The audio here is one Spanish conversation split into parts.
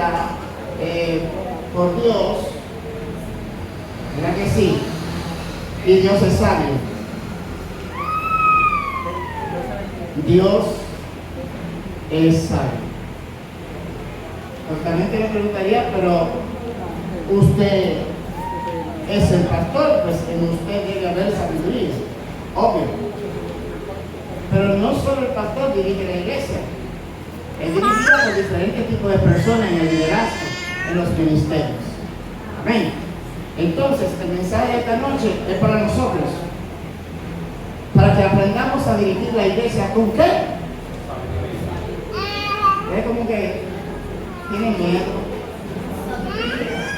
creada por Dios, ¿verdad que sí? Y Dios es sabio. Dios es sabio. Totalmente le preguntaría, pero usted es el pastor, pues en usted debe haber sabiduría, obvio. Pero no solo el pastor dirige la iglesia, es dirigida por diferentes tipos de personas en el liderazgo, en los ministerios. Amén. Entonces, el mensaje de esta noche es para nosotros, para que aprendamos a dirigir la iglesia. ¿Con qué? Es como que tienen miedo.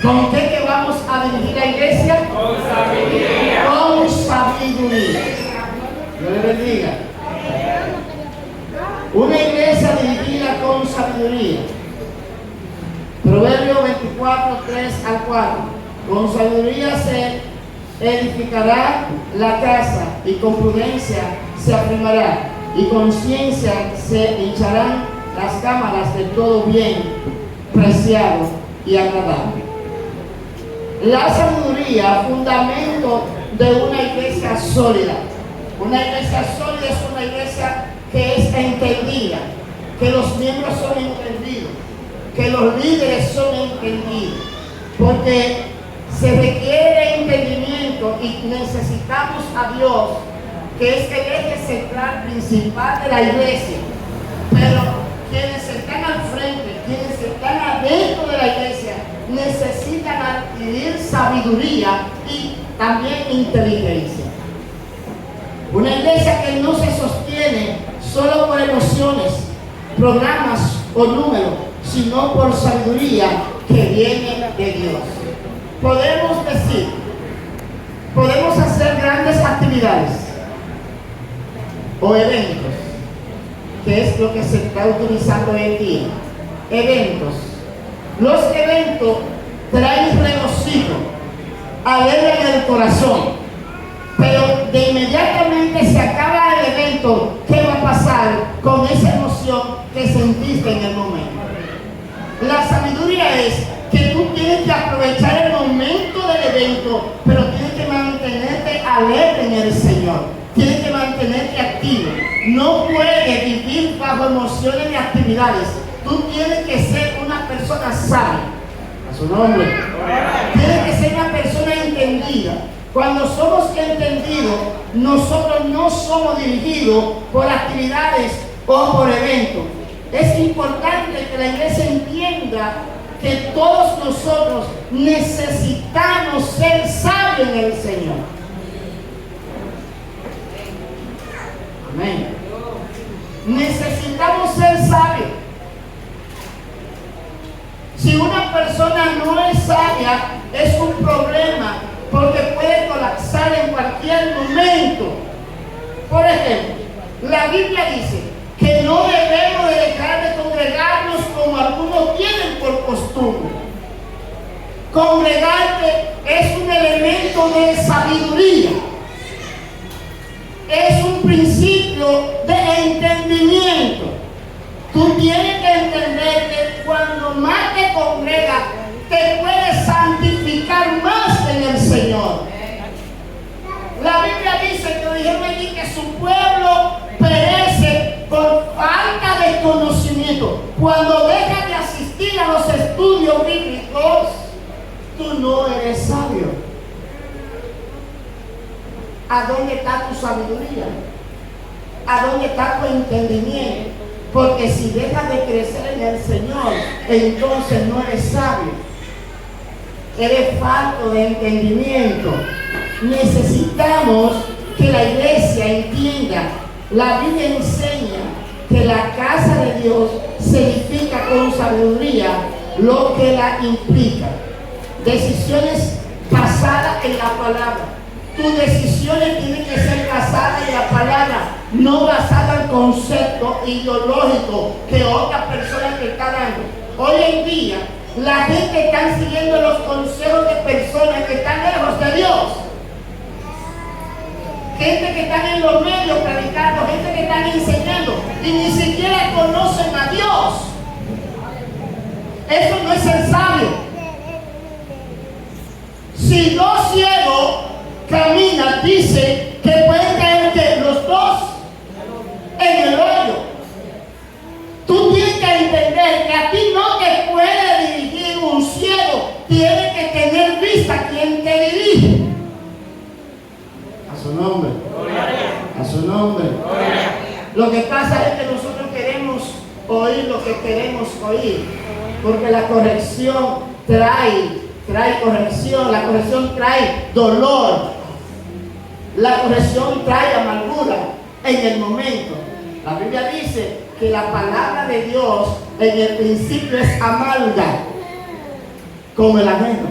¿Con qué que vamos a dirigir la iglesia? Con sabiduría. Con sabiduría. Dios le bendiga. Una iglesia dirigida con sabiduría. Proverbios 24, 3 al 4. Con sabiduría se edificará la casa y con prudencia se afirmará y con ciencia se hincharán las cámaras de todo bien preciado y agradable. La sabiduría, fundamento de una iglesia sólida. Una iglesia sólida es una iglesia que es entendida, que los miembros son entendidos, que los líderes son entendidos, porque se requiere entendimiento y necesitamos a Dios, que es el eje central principal de la iglesia. Pero quienes están al frente, quienes están adentro de la iglesia, necesitan adquirir sabiduría y también inteligencia. Una iglesia que no se sostiene solo por emociones, programas o números, sino por sabiduría que viene de Dios. Podemos decir, podemos hacer grandes actividades o eventos, que es lo que se está utilizando hoy en día. Eventos. Los eventos traen regocijo, alegran el corazón, pero de inmediatamente se acaba el evento, ¿qué va a pasar con esa emoción que sentiste en el momento? La sabiduría es que tú tienes que aprovechar el momento del evento, pero tienes que mantenerte alegre en el Señor, tienes que mantenerte activo. No puedes vivir bajo emociones de actividades. Tú tienes que ser una persona sabia. A su nombre. Tienes que ser una persona entendida. Cuando somos entendidos, nosotros no somos dirigidos por actividades o por eventos. Es importante que la iglesia entienda que todos nosotros necesitamos ser sabios en el Señor. Amén. Necesitamos ser sabios. Si una persona no es sabia, es un problema, porque puede colapsar en cualquier momento. Por ejemplo, la Biblia dice que no debemos de dejar de congregarnos como algunos tienen por costumbre. Congregarte es un elemento de sabiduría. Es un principio de entendimiento. Tú tienes que entender que cuando más te congregas, te puedes santificar más en el Señor. La Biblia dice que dijeron allí que su pueblo perece por falta de conocimiento. Cuando dejas de asistir a los estudios bíblicos, tú no eres sabio. ¿A dónde está tu sabiduría? ¿A dónde está tu entendimiento? Porque si dejas de crecer en el Señor, entonces no eres sabio. Eres falto de entendimiento. Necesitamos que la iglesia entienda. La Biblia enseña que la casa de Dios se edifica con sabiduría, lo que la implica. Decisiones basadas en la palabra. Tus decisiones tienen que ser basadas en la palabra, no basadas en conceptos ideológicos que otra persona te está dando. Hoy en día, la gente está siguiendo los consejos de personas que están lejos de Dios. Gente que están en los medios predicando, gente que están enseñando y ni siquiera conocen a Dios. Eso no es Si dos ciegos caminan, dice que pueden caer que los dos en el hoyo. Tú tienes que entender que a ti no te puede dirigir un ciego. Tienes que tener vista quien te dirige. A su nombre. A su nombre. Lo que pasa es que nosotros queremos oír lo que queremos oír. Porque la corrección trae corrección. La corrección trae dolor. La corrección trae amargura en el momento. La Biblia dice que la palabra de Dios en el principio es amarga como el ajeno,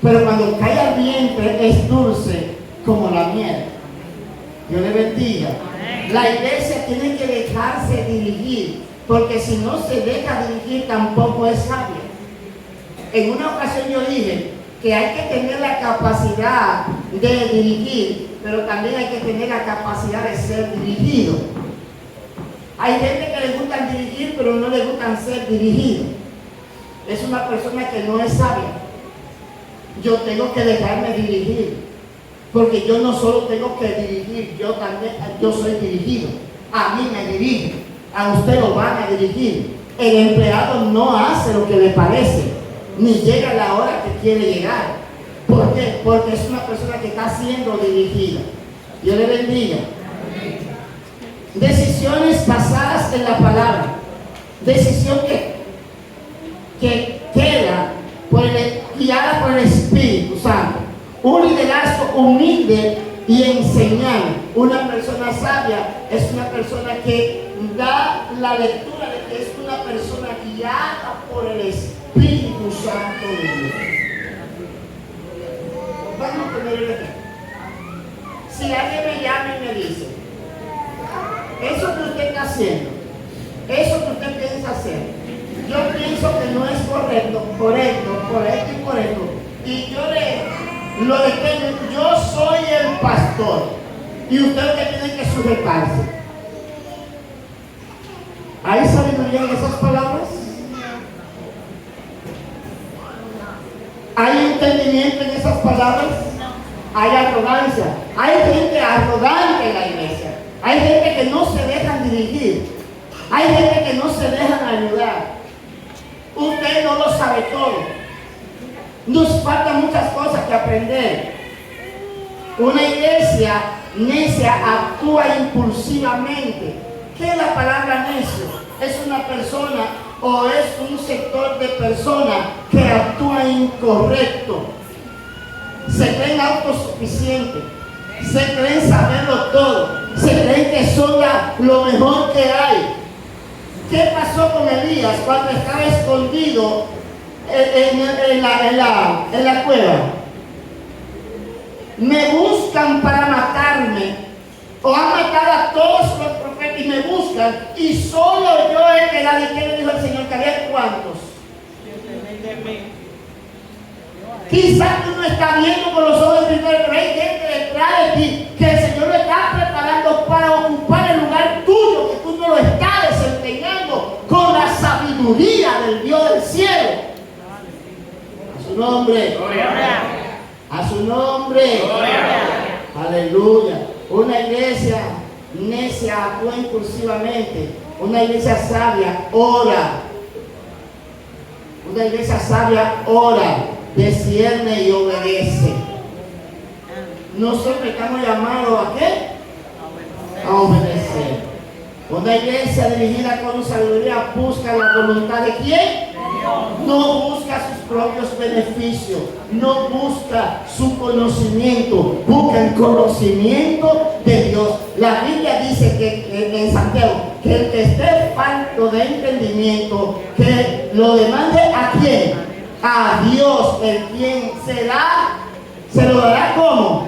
pero cuando cae al vientre es dulce como la miel. Dios le bendiga. La iglesia tiene que dejarse dirigir, porque si no se deja dirigir tampoco es sabia. En una ocasión yo dije que hay que tener la capacidad de dirigir, pero también hay que tener la capacidad de ser dirigido. Hay gente que le gusta dirigir, pero no le gusta ser dirigido. Es una persona que no es sabia. Yo tengo que dejarme dirigir, porque yo no solo tengo que dirigir, yo soy dirigido. A mí me dirigen, a usted lo van a dirigir. El empleado no hace lo que le parece, ni llega a la hora que quiere llegar. ¿Por qué? Porque es una persona que está siendo dirigida. Dios le bendiga. Decisiones basadas en la palabra. Decisión que queda guiada por el Espíritu Santo. Un liderazgo humilde y enseñable. Una persona sabia es una persona que da la lectura de que es una persona guiada por el Espíritu Santo de Dios. Vamos a poner el ejemplo. Si alguien me llama y me dice: eso que usted está haciendo, eso que usted piensa hacer, yo pienso que no es correcto, por esto y por esto, y yo lo detengo. Yo soy el pastor y usted que tiene que sujetarse. ¿Hay sabiduría en esas palabras? ¿Hay entendimiento en esas palabras? Hay arrogancia. Hay gente arrogante en la iglesia. Hay gente que no se dejan dirigir. Hay gente que no se dejan ayudar. Usted no lo sabe todo. Nos faltan muchas cosas que aprender. Una iglesia necia actúa impulsivamente. ¿Qué es la palabra necio? Es una persona o es un sector de personas que actúa incorrecto. Se creen autosuficientes. Se creen saberlo todo. Se creen que son lo mejor que hay. ¿Qué pasó con Elías cuando estaba escondido en la cueva? Me buscan para matarme, o han matado a todos los profetas y me buscan, y solo yo he quedado. ¿Y qué le dijo el Señor? ¿Que había cuántos? Quizás tú no estás viendo con los ojos espirituales, pero hay gente detrás de ti que el Señor lo está preparando para ocupar el lugar tuyo, que tú no lo estás desempeñando con la sabiduría del Dios del cielo. A su nombre. A su nombre. Aleluya. Una iglesia necia actúa impulsivamente. Una iglesia sabia ora. Una iglesia sabia ora, discierne y obedece. Nosotros estamos llamados ¿a qué? A obedecer. Una iglesia dirigida con sabiduría busca la voluntad de ¿quién? No busca sus propios beneficios, no busca su conocimiento, busca el conocimiento de Dios. La Biblia dice que en Santiago, que el que esté falto de entendimiento, que lo demande ¿a quién? A Dios, el quien se lo dará como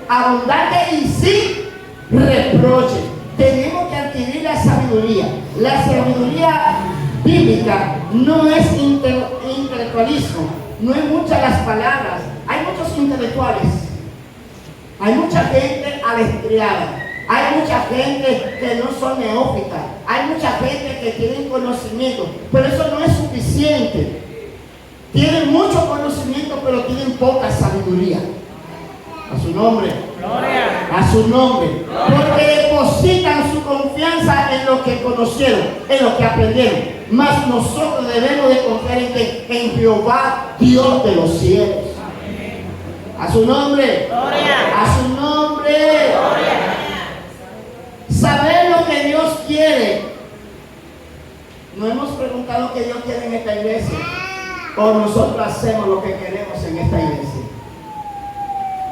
abundante y sin reproche. Tenemos que adquirir la sabiduría. La sabiduría bíblica no es intelectualismo, no es muchas las palabras. Hay muchos intelectuales, hay mucha gente adiestrada, hay mucha gente que no son neófitas, hay mucha gente que tiene conocimiento, pero eso no es suficiente. Tienen mucho conocimiento, pero tienen poca sabiduría. A su nombre. Gloria. A su nombre. Porque depositan su confianza en lo que conocieron, en lo que aprendieron. Mas nosotros debemos de confiar en Jehová, Dios de los cielos. A su nombre. Gloria. A su nombre. Gloria. Saber lo que Dios quiere. No hemos preguntado qué Dios quiere en esta iglesia. O nosotros hacemos lo que queremos en esta iglesia.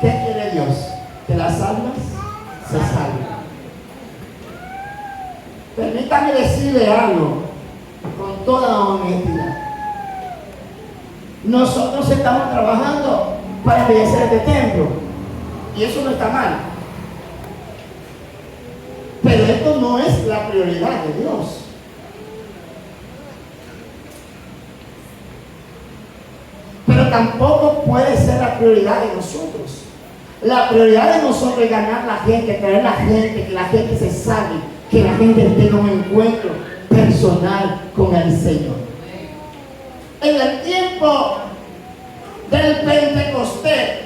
¿Qué quiere Dios? Que las almas se salven. Permítame decirle algo con toda honestidad. Nosotros estamos trabajando para embellecer este templo. Y eso no está mal. Pero esto no es la prioridad de Dios. Pero tampoco puede ser la prioridad de nosotros. La prioridad de nosotros es ganar la gente, traer la gente, que la gente se salve, que la gente tenga un encuentro personal con el Señor. En el tiempo del Pentecostés,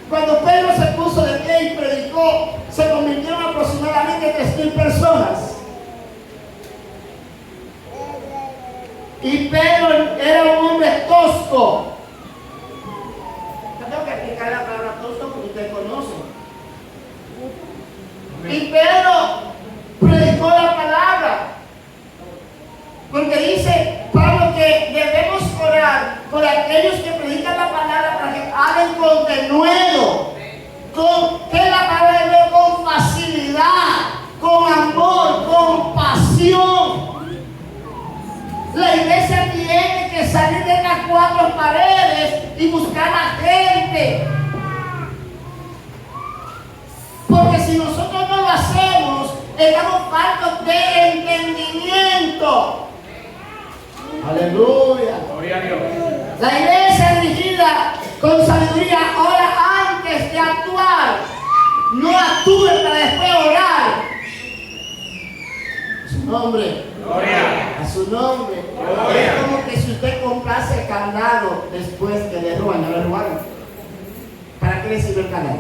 cuando Pedro se puso de pie y predicó, se convirtieron aproximadamente 3,000 personas. Y Pedro era un hombre tosco. Tengo que explicar la palabra tosco porque ustedes conocen. Y Pedro predicó la palabra. Porque dice Pablo que debemos orar por aquellos que predican la palabra para que hablen con denuedo, que la palabra de Dios con facilidad, con amor, con pasión. La iglesia tiene que salir de las 4 paredes y buscar a gente. Porque si nosotros no lo hacemos, estamos faltos de entendimiento. Aleluya. Gloria a Dios. La iglesia dirigida con sabiduría ora antes de actuar. No actúe para después orar. A su nombre. Gloria. A su nombre. Gloria. Es como que si usted comprase el candado después que le roban, no le robaron. ¿Para qué le sirve el candado?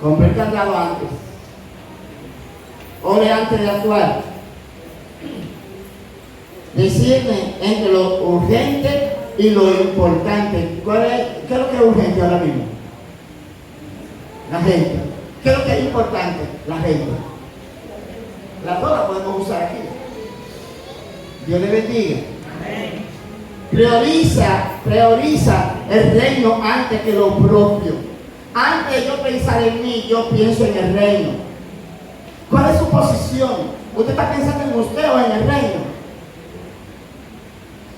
Compré el candado antes. Ore antes de actuar. Decirme entre lo urgente y lo importante. ¿Qué es lo que es urgente ahora mismo? La gente. ¿Qué es lo que es importante? La gente. Las dos las podemos usar aquí. Dios le bendiga. Amén. Prioriza el reino antes que lo propio. Antes de yo pensar en mí, yo pienso en el reino. ¿Cuál es su posición? ¿Usted está pensando en usted o en el reino?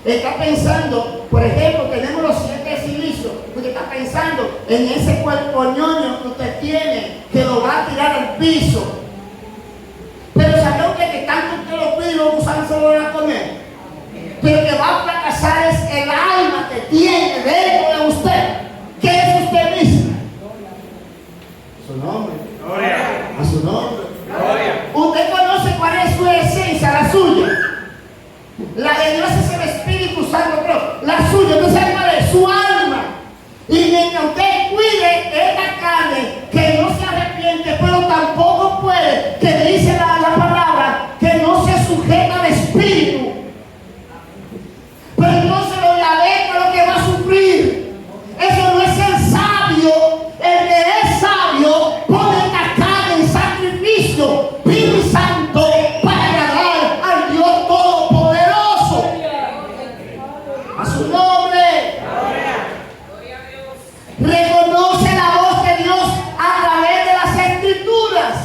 Está pensando, por ejemplo, tenemos los 7 cilicios. Usted está pensando en ese cuerpo ñoño que usted tiene, que lo va a tirar al piso. Pero ¿sabe usted que tanto usted lo pide y lo usan, se lo van a comer? Pero que va a fracasar es el alma que tiene dentro de usted, que es usted mismo. A su nombre. Gloria. A su nombre. Gloria. Usted conoce cuál es su esencia, la suya. La de Dios es el Espíritu Santo, pero la suya, ¿usted sabe cuál es? Su alma. Y mientras usted cuide esta carne, que no se arrepiente, pero tampoco puede, que dice la palabra, que no se sujeta al Espíritu. Pero entonces lo de adentro es lo que va a sufrir. Eso no es el sabio. El que es sabio pone esta carne en sacrificio vivo y santo para agradar al Dios Todopoderoso. A su nombre. Reconoce la voz de Dios a través de las Escrituras.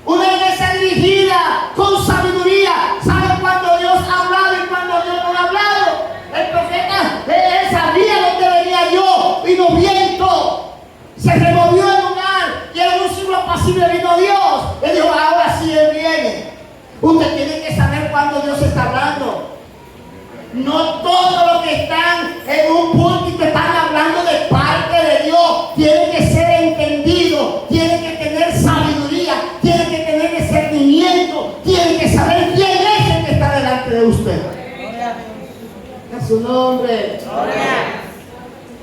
Una iglesia dirigida con sabiduría sabe cuando Dios ha hablado y cuando Dios no ha hablado. El profeta, él sabía dónde venía yo, vino viento, se removió el lugar y en un siglo apacible vino Dios. Él dijo, ahora sí Él viene. Usted tiene que saber cuándo Dios está hablando. No todos los que están en un púlpito están hablando de parte de Dios. Tiene que ser entendido, tiene que tener sabiduría, tiene que tener discernimiento, tiene que saber quién es el que está delante de usted. su nombre. Gloria.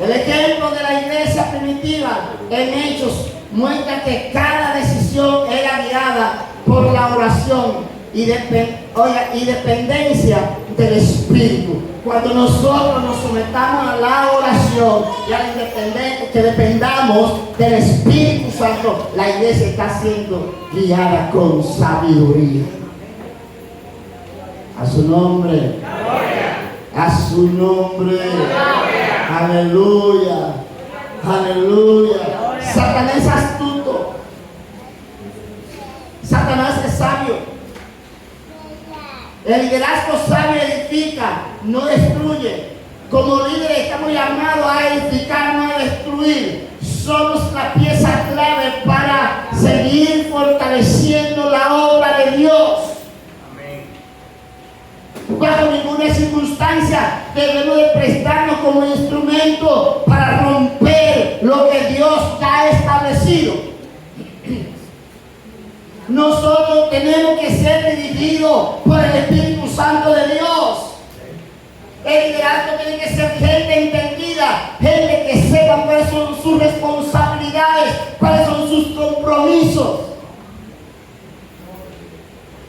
El ejemplo de la iglesia primitiva en Hechos muestra que cada decisión era guiada por la oración y dependencia del Espíritu. Cuando nosotros nos sometamos a la oración y a la independencia, que dependamos del Espíritu Santo, la iglesia está siendo guiada con sabiduría. A su nombre. Gloria. A su nombre. Gloria. Aleluya. Aleluya. Satanás es astuto. Satanás es sabio. El liderazgo sabio edifica, no destruye. Como líderes estamos llamados a edificar, no a destruir. Somos la pieza clave para seguir fortaleciendo la obra de Dios. Bajo ninguna circunstancia debemos de prestarnos como instrumento para romper lo que Dios ha establecido. Nosotros tenemos que ser dirigidos por el Espíritu Santo de Dios. El liderazgo tiene que ser gente entendida, gente que sepa cuáles son sus responsabilidades, cuáles son sus compromisos.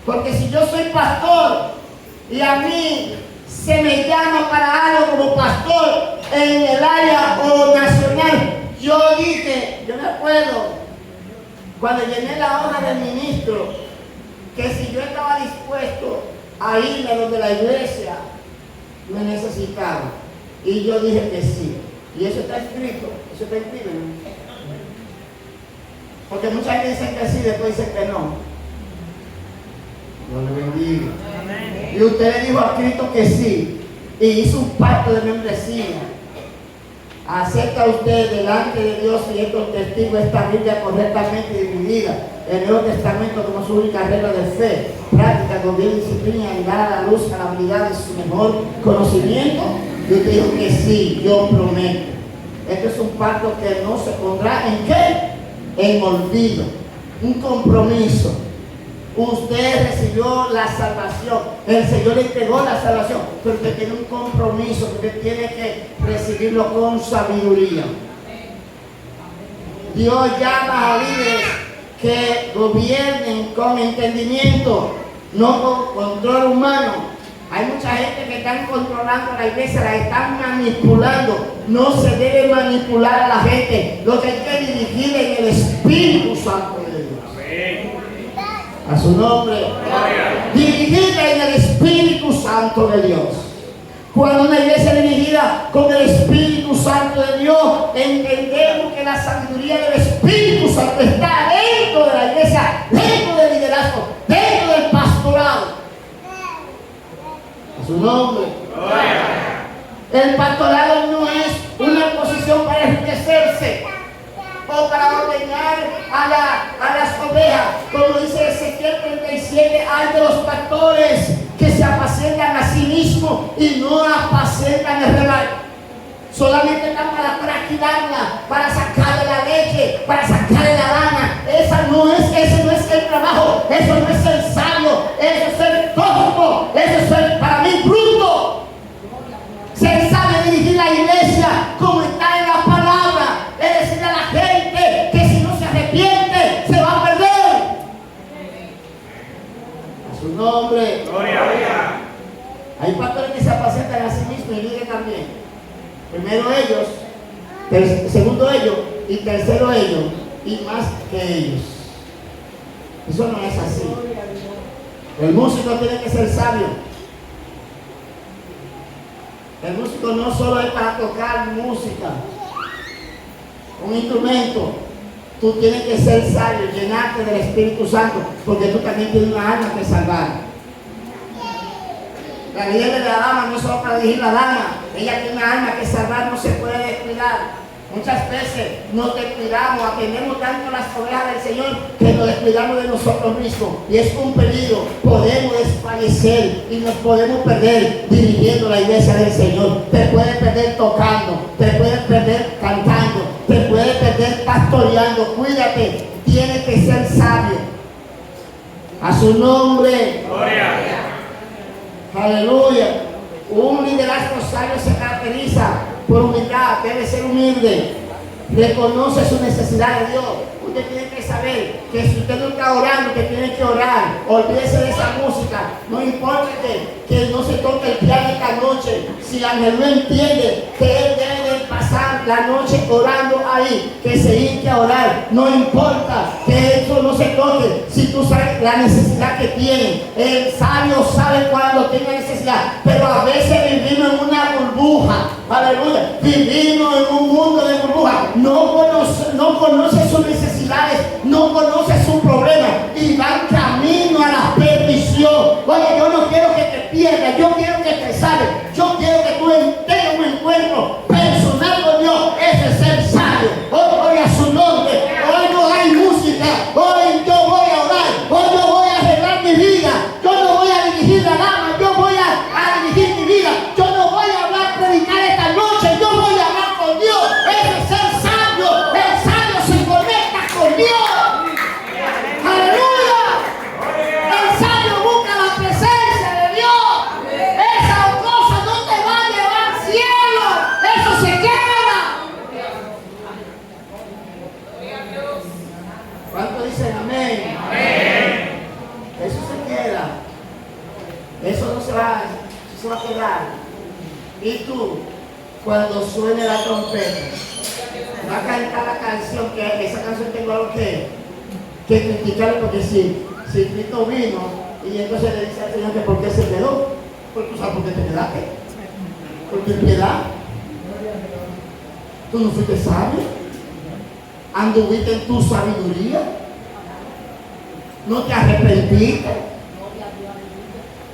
Porque si yo soy pastor y a mí se me llama para algo como pastor en el área o nacional, yo me acuerdo cuando llené la hoja del ministro, que si yo estaba dispuesto a irme donde la iglesia me necesitaba, y yo dije que sí, y eso está escrito, ¿no? Porque mucha gente dice que sí, después dice que no. Dios le bendiga. Y usted le dijo a Cristo que sí, y hizo un pacto de membresía. Acepta usted delante de Dios y estos testigos esta Biblia correctamente dividida, el Nuevo Testamento como su única regla de fe, práctica, gobierno, disciplina y dar a la luz a la habilidad de su mejor conocimiento. Y usted dijo que sí, yo prometo. Este es un pacto que no se pondrá en ¿qué? En olvido, un compromiso. Usted recibió la salvación, el Señor le entregó la salvación, pero usted tiene un compromiso, usted tiene que recibirlo con sabiduría. Dios llama a líderes que gobiernen con entendimiento, no con control humano. Hay mucha gente que están controlando a la iglesia, la están manipulando. No se debe manipular a la gente, lo que hay que dirigir en el Espíritu Santo de Dios. Amén. A su nombre. Dirigida en el Espíritu Santo de Dios. Cuando una iglesia es dirigida con el Espíritu Santo de Dios, entendemos que la sabiduría del Espíritu Santo está dentro de la iglesia, dentro del liderazgo, dentro del pastorado. A su nombre. El pastorado no es una posición para enriquecerse o para ordenar a las ovejas. Como dice Ezequiel 37, hay de los pastores que se apacientan a sí mismos y no apacientan el rebaño. Solamente están para trasquilarla, para sacarle la leche, para sacarle la lana. Ese no es el trabajo, eso no es el sabio, eso es el tonto, eso es el, para mí, bruto. Se sabe dirigir la iglesia como está en la palabra, es decir, a la gente que si no se arrepiente se va a perder. A su nombre. Gloria. Hay pastores que se apacientan a sí mismos y líderes también. Primero ellos, segundo ellos y tercero ellos y más que ellos. Eso no es así. El músico tiene que ser sabio. El músico no solo es para tocar música, un instrumento. Tú tienes que ser sabio, llenarte del Espíritu Santo, porque tú también tienes una alma que salvar. La líder de la dama no es solo para dirigir la dama, ella tiene una alma que salvar, no se puede descuidar. Muchas veces nos descuidamos, atendemos tanto las ovejas del Señor que nos descuidamos de nosotros mismos. Y es un peligro, podemos desfallecer y nos podemos perder dirigiendo la iglesia del Señor. Te puedes perder tocando, te puedes perder cantando, te puedes perder pastoreando. Cuídate, tienes que ser sabio. A su nombre. Gloria. Aleluya. Un liderazgo sabio se caracteriza por humildad, debe ser humilde, reconoce su necesidad de Dios. Usted tiene que saber que si usted no está orando, que tiene que orar. Olvídese de esa música. No importa que no se toque el piano esta noche. Si Ángel no entiende que él debe pasar la noche orando ahí, que se hinque a orar. No importa que eso no se toque. Si tú sabes la necesidad que tiene, el sabio sabe cuando tiene necesidad. Pero a veces vivimos en una burbuja. Aleluya. Vivimos en un mundo de burbuja. No conoce sus necesidades, no conoce su problema y van camino a la perdición. Oye, yo no quiero que te pierdas, yo quiero que te salves, yo quiero que tú tengas un encuentro personal con Dios. Ese es ser sabio. Oye a su nombre. Hoy no hay música, hoy yo voy a orar, hoy yo voy a arreglar mi vida, yo no voy a dirigir la dama, yo voy a dirigir mi vida, yo no voy a hablar, predicar esta noche, yo voy a hablar con Dios. Ese es ser sabio. El sabio se conecta con Dios. Aleluya. El sabio busca la presencia de Dios. Esa cosa no te va a llevar al cielo. Eso se queda. ¿Cuántos dicen amén? Amén. Eso se queda. Eso no se va, eso se va a quedar. Y tú, cuando suene la trompeta, va a cantar la canción, que esa canción tengo algo que criticarle, porque si Cristo vino y entonces le dice al Señor que por qué se quedó, pues tú sabes por qué te quedaste, por tu impiedad. Tú no fuiste sabio, anduviste en tu sabiduría, no te arrepentiste,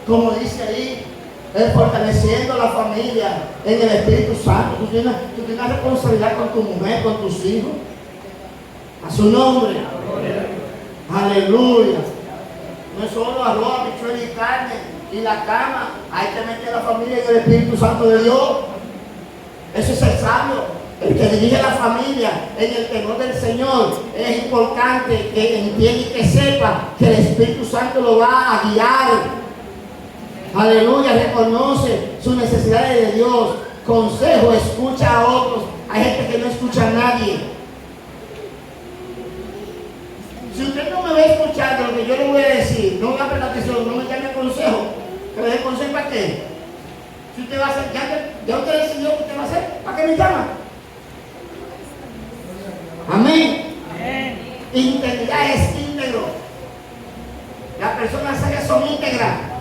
como dice ahí, fortaleciendo la familia en el Espíritu Santo. Tú tienes responsabilidad con tu mujer, con tus hijos. A su nombre. Aleluya. No es solo arroz, habichuela y carne y la cama. Hay que meter a la familia en el Espíritu Santo de Dios. Eso es el sabio. El que dirige la familia en el temor del Señor. Es importante que entienda y que sepa que el Espíritu Santo lo va a guiar. Aleluya, reconoce sus necesidades de Dios. Consejo, escucha a otros. Hay gente que no escucha a nadie. Si usted no me va escuchando lo que yo le voy a decir, no me va a prestar atención, no me llame consejo. ¿Que le dé consejo para qué? Si usted va a hacer, ya usted decidió que usted va a hacer, ¿para qué me llama? Amén. Integridad es íntegro. Las personas serias son íntegras.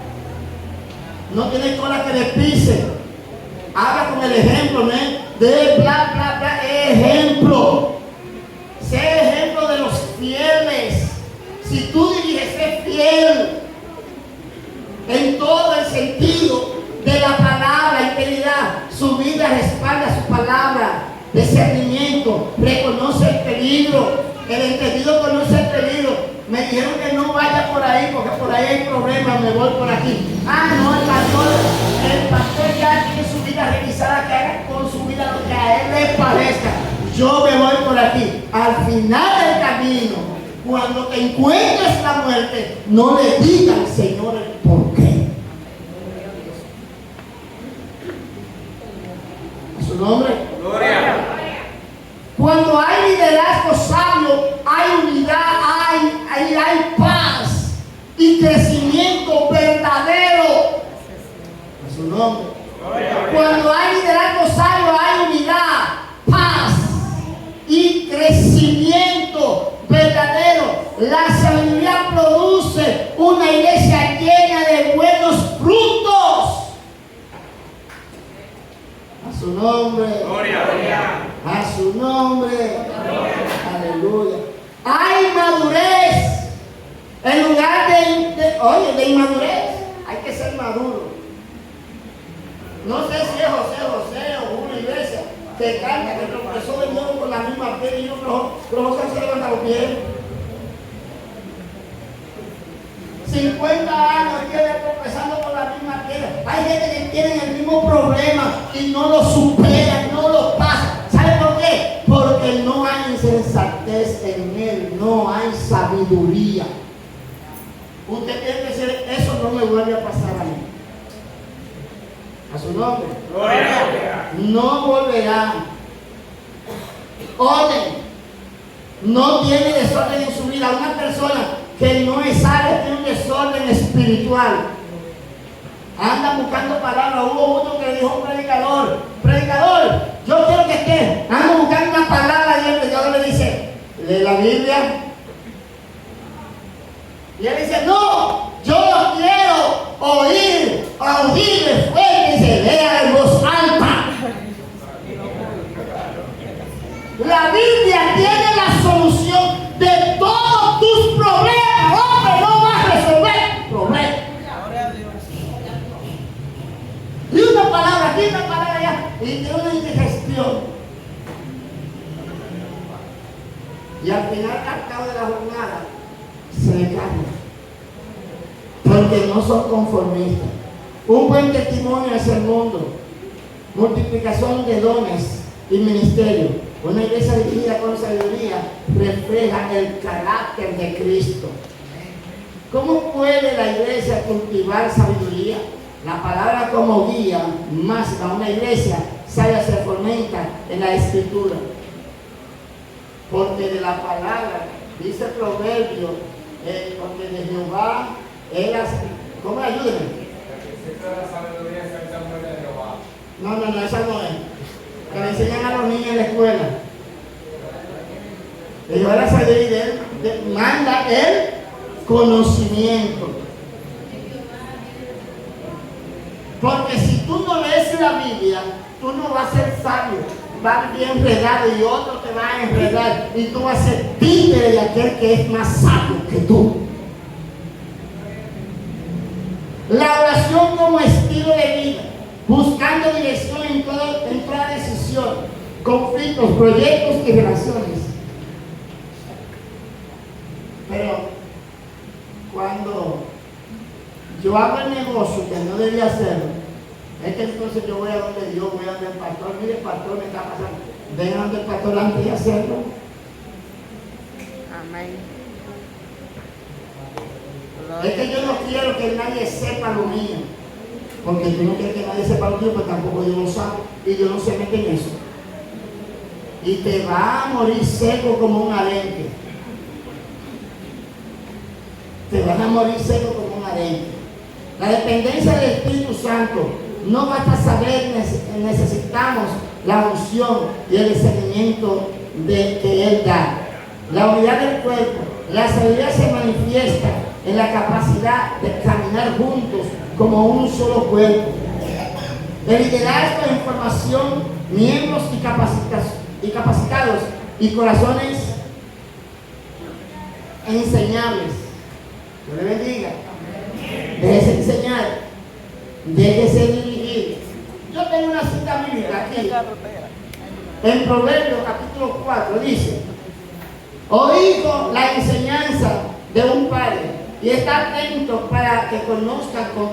No tiene cola que le pise. Habla con el ejemplo, ¿no? De bla, bla, bla. Ejemplo. Sé ejemplo de los fieles. Si tú diriges, sé fiel en todo el sentido de la palabra, integridad. Su vida respalda su palabra. Discernimiento. Reconoce el peligro. El entendido conoce el peligro. Me dijeron que no vaya por ahí porque por ahí hay problemas, me voy por aquí. Ah, no, el pastor ya tiene su vida revisada, que haga con su vida lo que a él le parezca. Yo me voy por aquí. Al final del camino, cuando te encuentres la muerte, no le digas al Señor el por qué. ¿A su nombre? Gloria. Cuando hay liderazgo sabio, hay unidad, hay paz y crecimiento verdadero. A su nombre. Cuando hay liderazgo sabio, hay unidad, paz y crecimiento verdadero. La sabiduría produce una iglesia llena de buenos frutos. A su nombre. Gloria. A su nombre. Aleluya. Hay madurez. En lugar de inmadurez, hay que ser maduro. No sé si es José o una iglesia que canta, que tropezó de nuevo con la misma piedra y pero José se levanta los pies. 50 años tiene tropezando con la misma piedra. Hay gente que tiene el mismo problema y no lo superan, no lo pasan. ¿Sabe por qué? Porque no hay insensatez en él, no hay sabiduría. Usted tiene que decir, eso no me vuelve a pasar a mí. A su nombre. Gloria. No volverá. Orden. No tiene desorden en su vida. Una persona que no es sana tiene un desorden espiritual. Anda buscando palabras. Hubo uno que le dijo a un predicador: predicador, yo quiero que esté. Anda buscando una palabra y el predicador le dice: lee la Biblia. Y él dice: no, yo quiero oír, audible, fuerte. Y se lea en voz alta. La Biblia tiene la solución de todos tus problemas. Hombre, no va a resolver problemas. Y una palabra aquí, una palabra allá, y tiene una indigestión. Y al final, al cabo de la jornada, se le cambia. Porque no son conformistas. Un buen testimonio es el mundo. Multiplicación de dones y ministerio. Una iglesia dirigida con sabiduría refleja el carácter de Cristo. ¿Cómo puede la iglesia cultivar sabiduría? La palabra como guía más a una iglesia sabia se fomenta en la escritura. Porque de la palabra, dice el proverbio, porque de Jehová eras. ¿Cómo? Ayúdenme. No, esa no es. Que le enseñan a los niños en la escuela. De Jehová la sabiduría de él manda el conocimiento. Porque si tú no lees la Biblia, tú no vas a ser sabio. Vas a vivir enredado y otro te va a enredar. Y tú vas a ser títere de aquel que es más sabio que tú. La oración como estilo de vida, buscando dirección en toda decisión, conflictos, proyectos y relaciones. Pero cuando yo hago el negocio que no debía hacerlo, es que entonces yo voy a donde Dios, voy a donde el pastor. Mire, el pastor me está pasando. Ven a donde el pastor antes de hacerlo. Amén. Es que yo no quiero que nadie sepa lo mío. Porque tú no quieres que nadie sepa lo tuyo, pues tampoco yo lo sabe. Y yo no se mete en eso. Y te va a morir seco como un arenque. Te van a morir seco como un arenque. La dependencia del Espíritu Santo no basta saber, necesitamos la unción y el discernimiento que Él da. La unidad del cuerpo, la sabiduría se manifiesta en la capacidad de caminar juntos como un solo cuerpo. El liderazgo de información, miembros y capacitados y corazones enseñables. Dios le bendiga. Déjese enseñar, déjese dirigir. Yo tengo una cita bíblica aquí. En Proverbios capítulo 4 dice: oigo la enseñanza de un padre y está atento para que conozcan con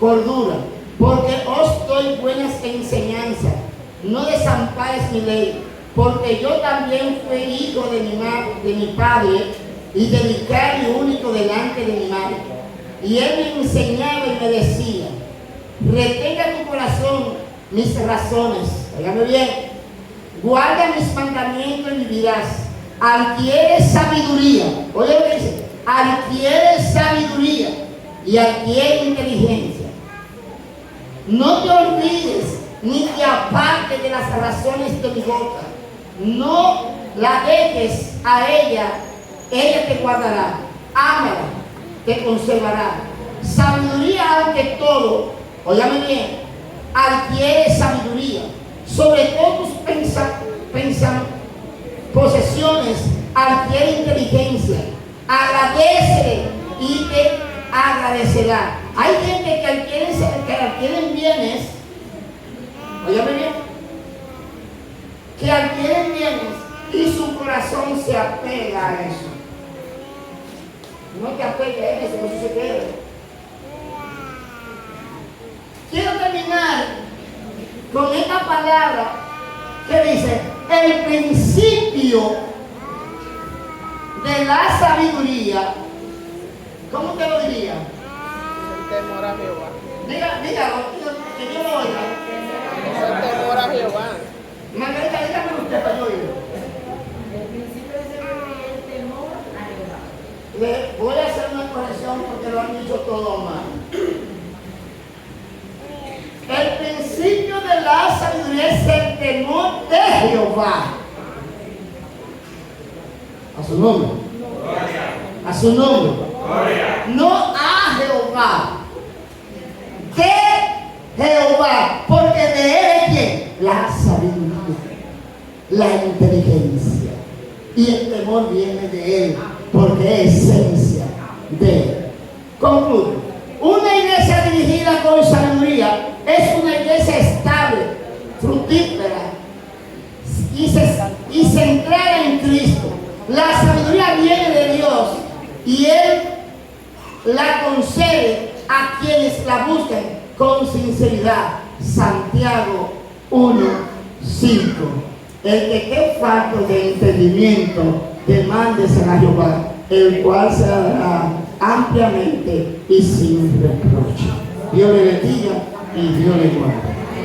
cordura, porque os doy buenas enseñanzas. No desampares mi ley, porque yo también fui hijo de mi padre y delicado y único delante de mi madre. Y él me enseñaba y me decía: retenga tu corazón mis razones. Óigame bien. Guarda mis mandamientos y vivirás. Adquiere sabiduría. Oye lo que dice: adquiere sabiduría y adquiere inteligencia. No te olvides ni te apartes de las razones de mi boca. No la dejes a ella te guardará. Ámala, te conservará. Sabiduría ante todo, óyame bien, adquiere sabiduría. Sobre todo tus posesiones, adquiere inteligencia. Agradece y te agradecerá. Hay gente que adquieren bienes, óyame bien, que adquieren bienes y su corazón se apega a eso. No te apegues a eso, no se quede. Quiero terminar con esta palabra que dice: el principio de la sabiduría. ¿Cómo te lo diría? El temor a Jehová. Dígalo, Que Dios lo oiga. Temor a Jehová. Margarita, dígame usted para yo oírlo. El principio de sabiduría es el temor a Jehová. Le voy a hacer una corrección porque lo han dicho todo mal. El principio de la sabiduría es el temor de Jehová. A su nombre. A su nombre. No a Jehová. De Jehová. Porque de él es ¿quién? La sabiduría. La inteligencia. Y el temor viene de él. Porque es esencia de él. Concluyo. Una iglesia dirigida con sabiduría es una iglesia estable, fructífera y centrada en Cristo. La sabiduría viene de Dios y Él la concede a quienes la buscan con sinceridad. Santiago 1:5. El que esté falto de entendimiento, demándese a Jehová, el cual se dará ampliamente y sin reproche. Dios le bendiga y Dios le guarde.